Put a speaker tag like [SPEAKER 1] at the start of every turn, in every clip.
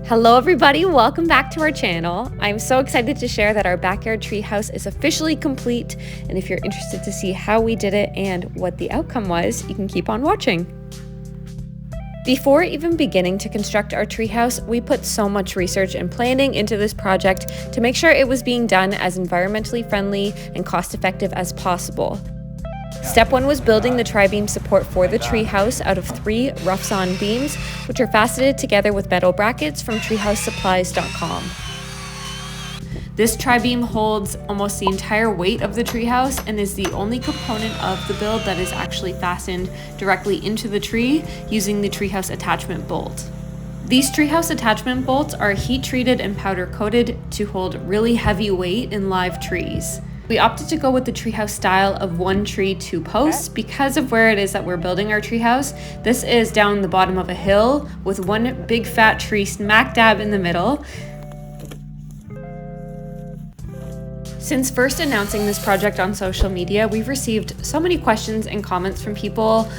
[SPEAKER 1] Hello everybody, welcome back to our channel. I'm so excited to share that our backyard treehouse is officially complete, and if you're interested to see how we did it and what the outcome was, you can keep on watching. Before even beginning to construct our treehouse, we put so much research and planning into this project to make sure it was being done as environmentally friendly and cost-effective as possible. Step 1 was building the tri-beam support for the treehouse out of 3 rough sawn beams, which are faceted together with metal brackets from treehousesupplies.com. This tri-beam holds almost the entire weight of the treehouse and is the only component of the build that is actually fastened directly into the tree using the treehouse attachment bolt. These treehouse attachment bolts are heat treated and powder coated to hold really heavy weight in live trees. We opted to go with the treehouse style of 1 tree, 2 posts because of where it is that we're building our treehouse. This is down the bottom of a hill with one big fat tree smack dab in the middle. Since first announcing this project on social media, we've received so many questions and comments from people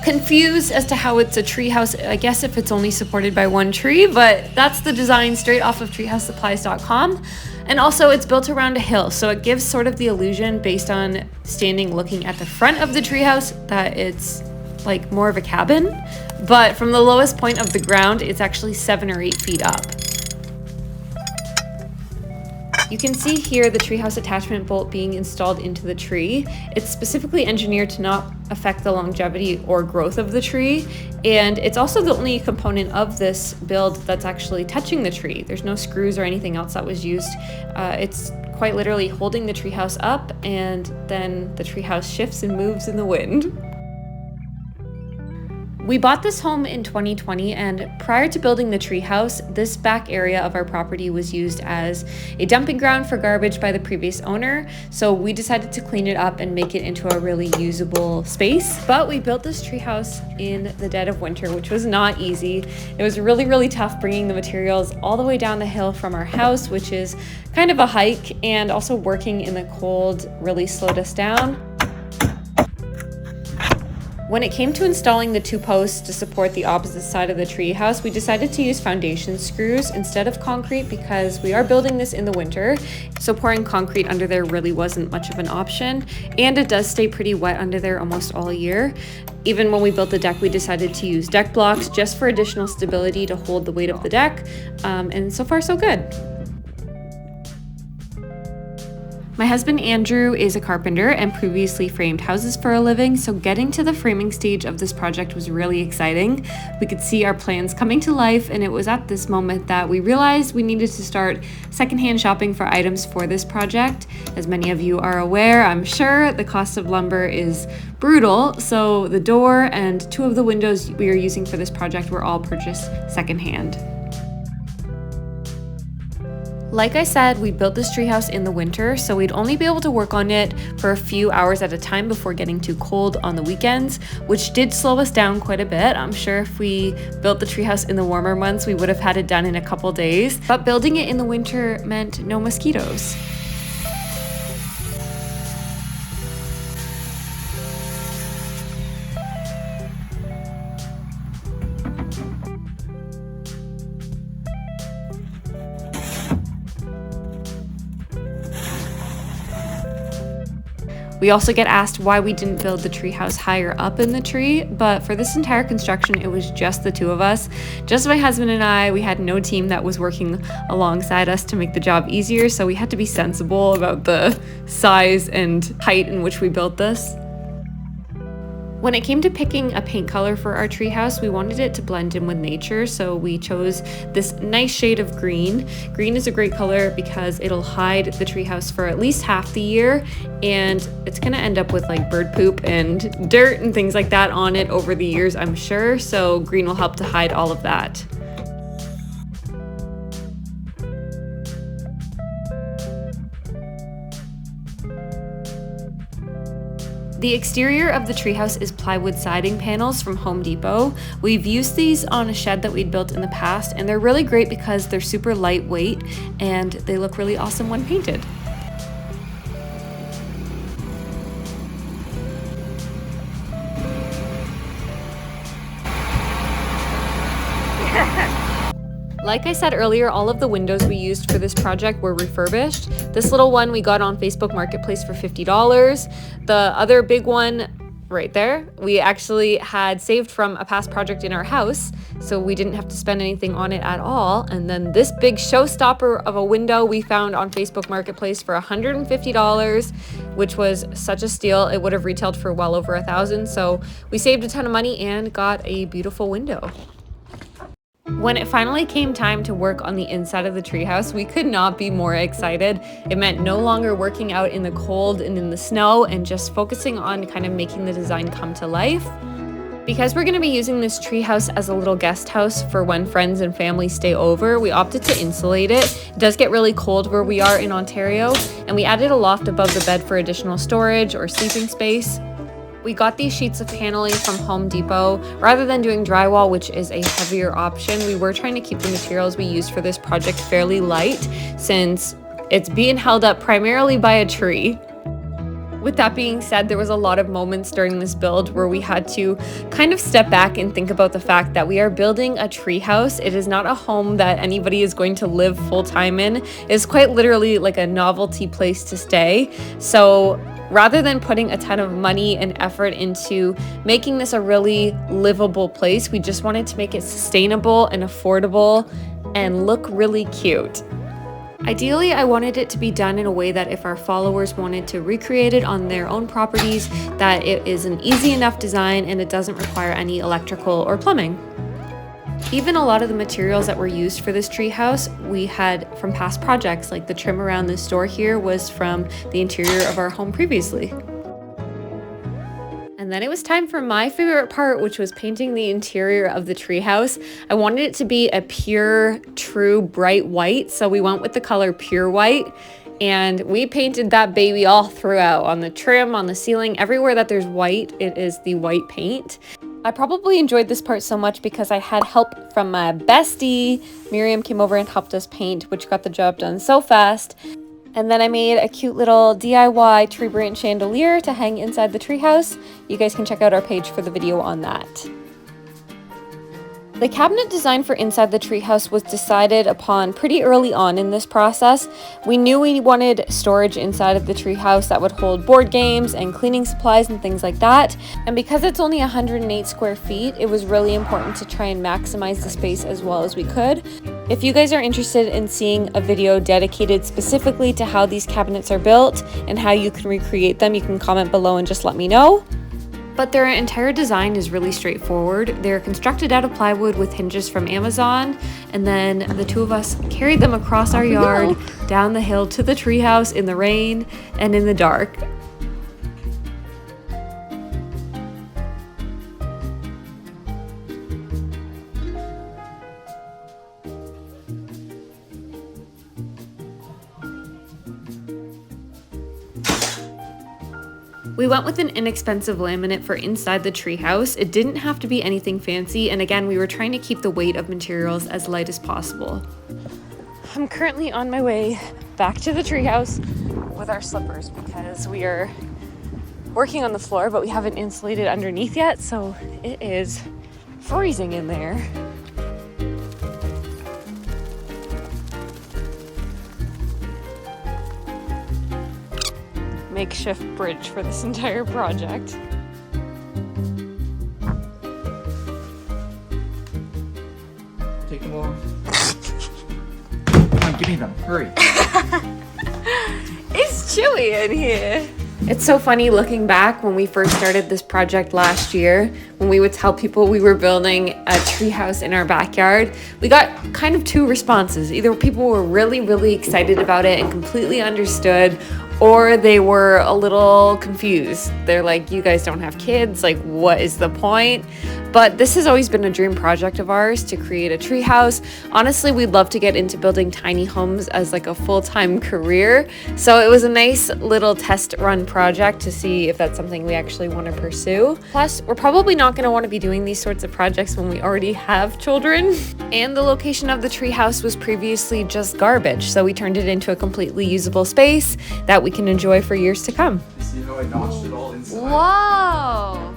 [SPEAKER 1] confused as to how it's a treehouse. I guess if it's only supported by 1 tree, but that's the design straight off of treehousesupplies.com. And also it's built around a hill, so it gives sort of the illusion based on standing looking at the front of the treehouse that it's like more of a cabin. But from the lowest point of the ground, it's actually 7 or 8 feet up. You can see here the treehouse attachment bolt being installed into the tree. It's specifically engineered to not affect the longevity or growth of the tree, and it's also the only component of this build that's actually touching the tree. There's no screws or anything else that was used. It's quite literally holding the treehouse up, and then the treehouse shifts and moves in the wind. We bought this home in 2020, and prior to building the treehouse, this back area of our property was used as a dumping ground for garbage by the previous owner, so we decided to clean it up and make it into a really usable space. But we built this treehouse in the dead of winter, which was not easy. It was really tough bringing the materials all the way down the hill from our house, which is kind of a hike, and also working in the cold really slowed us down. When it came to installing the 2 posts to support the opposite side of the treehouse, we decided to use foundation screws instead of concrete because we are building this in the winter, so pouring concrete under there really wasn't much of an option, and it does stay pretty wet under there almost all year. Even when we built the deck, we decided to use deck blocks just for additional stability to hold the weight of the deck, and so far so good. My husband Andrew is a carpenter and previously framed houses for a living, so getting to the framing stage of this project was really exciting. We could see our plans coming to life, and it was at this moment that we realized we needed to start secondhand shopping for items for this project. As many of you are aware, I'm sure, the cost of lumber is brutal, so the door and 2 of the windows we are using for this project were all purchased secondhand. Like I said, we built this treehouse in the winter, so we'd only be able to work on it for a few hours at a time before getting too cold on the weekends, which did slow us down quite a bit. I'm sure if we built the treehouse in the warmer months, we would have had it done in a couple days, but building it in the winter meant no mosquitoes. We also get asked why we didn't build the treehouse higher up in the tree, but for this entire construction, it was just the 2 of us. Just my husband and I. We had no team that was working alongside us to make the job easier, so we had to be sensible about the size and height in which we built this. When it came to picking a paint color for our treehouse, we wanted it to blend in with nature, so we chose this nice shade of green. Green is a great color because it'll hide the treehouse for at least half the year, and it's gonna end up with like bird poop and dirt and things like that on it over the years, I'm sure, so green will help to hide all of that. The exterior of the treehouse is plywood siding panels from Home Depot. We've used these on a shed that we'd built in the past, and they're really great because they're super lightweight and they look really awesome when painted. Like I said earlier, all of the windows we used for this project were refurbished. This little one we got on Facebook Marketplace for $50. The other big one right there, we actually had saved from a past project in our house, so we didn't have to spend anything on it at all. And then this big showstopper of a window we found on Facebook Marketplace for $150, which was such a steal. It would have retailed for well over $1,000, so we saved a ton of money and got a beautiful window. When it finally came time to work on the inside of the treehouse, we could not be more excited. It meant no longer working out in the cold and in the snow and just focusing on kind of making the design come to life. Because we're going to be using this treehouse as a little guest house for when friends and family stay over, we opted to insulate it. It does get really cold where we are in Ontario, and we added a loft above the bed for additional storage or sleeping space. We got these sheets of paneling from Home Depot. Rather than doing drywall, which is a heavier option, we were trying to keep the materials we used for this project fairly light since it's being held up primarily by a tree. With that being said, there was a lot of moments during this build where we had to kind of step back and think about the fact that we are building a treehouse. It is not a home that anybody is going to live full-time in. It's quite literally like a novelty place to stay. So rather than putting a ton of money and effort into making this a really livable place, we just wanted to make it sustainable and affordable and look really cute. Ideally, I wanted it to be done in a way that if our followers wanted to recreate it on their own properties, that it is an easy enough design and it doesn't require any electrical or plumbing. Even a lot of the materials that were used for this treehouse we had from past projects, like the trim around this door here was from the interior of our home previously. And then it was time for my favorite part, which was painting the interior of the treehouse. I wanted it to be a pure, true, bright white, so we went with the color Pure White. And we painted that baby all throughout, on the trim, on the ceiling, everywhere that there's white, it is the white paint. I probably enjoyed this part so much because I had help from my bestie. Miriam came over and helped us paint, which got the job done so fast. And then I made a cute little DIY tree branch chandelier to hang inside the treehouse. You guys can check out our page for the video on that. The cabinet design for inside the treehouse was decided upon pretty early on in this process. We knew we wanted storage inside of the treehouse that would hold board games and cleaning supplies and things like that. And because it's only 108 square feet, it was really important to try and maximize the space as well as we could. If you guys are interested in seeing a video dedicated specifically to how these cabinets are built and how you can recreate them, you can comment below and just let me know. But their entire design is really straightforward. They're constructed out of plywood with hinges from Amazon, and then the two of us carried them across our yard, down the hill to the treehouse in the rain and in the dark. We went with an inexpensive laminate for inside the treehouse. It didn't have to be anything fancy, and again, we were trying to keep the weight of materials as light as possible. I'm currently on my way back to the treehouse with our slippers because we are working on the floor, but we haven't insulated underneath yet, so it is freezing in there. Makeshift bridge for this entire project.
[SPEAKER 2] Take them off. Come on, give me them. Hurry.
[SPEAKER 1] It's chilly in here. It's so funny looking back when we first started this project last year, when we would tell people we were building a treehouse in our backyard. We got kind of two responses. Either people were really, really excited about it and completely understood, or they were a little confused. They're like, you guys don't have kids, like what is the point? But this has always been a dream project of ours to create a treehouse. Honestly, we'd love to get into building tiny homes as like a full-time career. So it was a nice little test run project to see if that's something we actually want to pursue. Plus, we're probably not going to want to be doing these sorts of projects when we already have children. And the location of the treehouse was previously just garbage, so we turned it into a completely usable space that we can enjoy for years to come.
[SPEAKER 2] See how I notched it all inside?
[SPEAKER 1] Whoa!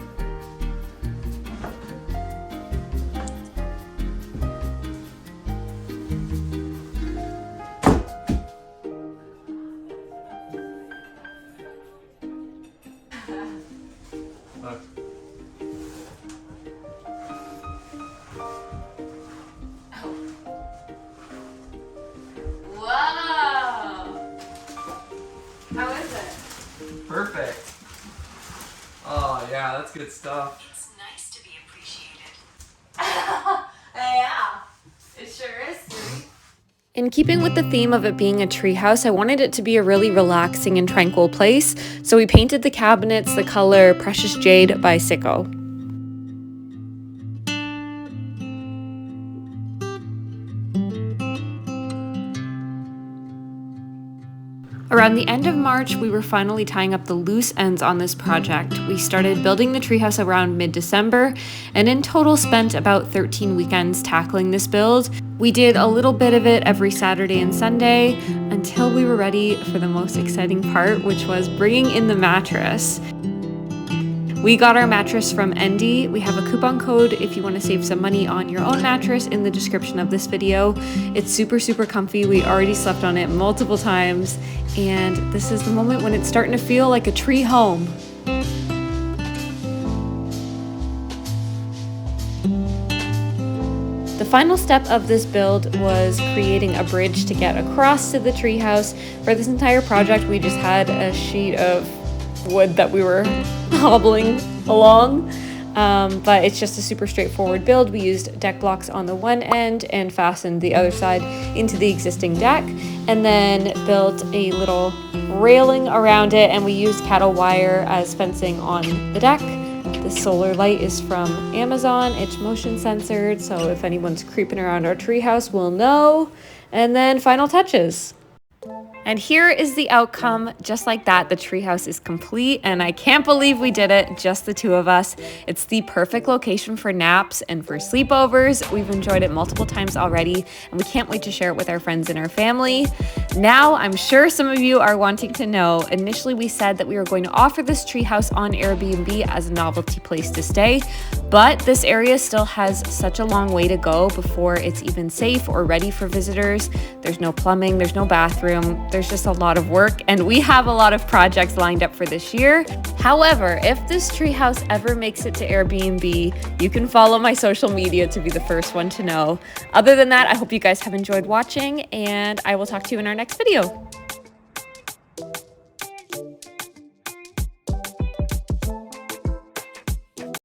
[SPEAKER 2] good stuff.
[SPEAKER 3] It's nice to be appreciated.
[SPEAKER 1] Yeah, it sure is, sweetie. In keeping with the theme of it being a treehouse, I wanted it to be a really relaxing and tranquil place, so we painted the cabinets the color Precious Jade by Sicko. Around the end of March, we were finally tying up the loose ends on this project. We started building the treehouse around mid-December, and in total spent about 13 weekends tackling this build. We did a little bit of it every Saturday and Sunday until we were ready for the most exciting part, which was bringing in the mattress. We got our mattress from Endy. We have a coupon code if you want to save some money on your own mattress in the description of this video. It's super, super comfy. We already slept on it multiple times, and this is the moment when it's starting to feel like a tree home. The final step of this build was creating a bridge to get across to the treehouse. For this entire project, we just had a sheet of wood that we were hobbling along, but it's just a super straightforward build. We used deck blocks on the one end and fastened the other side into the existing deck, and then built a little railing around it, and we used cattle wire as fencing on the deck. The solar light is from Amazon. It's motion censored, so if anyone's creeping around our treehouse, we'll know. And then final touches. And here is the outcome. Just like that, the treehouse is complete, and I can't believe we did it, just the two of us. It's the perfect location for naps and for sleepovers. We've enjoyed it multiple times already, and we can't wait to share it with our friends and our family. Now, I'm sure some of you are wanting to know, initially we said that we were going to offer this treehouse on Airbnb as a novelty place to stay, but this area still has such a long way to go before it's even safe or ready for visitors. There's no plumbing, there's no bathroom, there's just a lot of work, and we have a lot of projects lined up for this year. However, if this treehouse ever makes it to Airbnb, you can follow my social media to be the first one to know. Other than that, I hope you guys have enjoyed watching, and I will talk to you in our next video.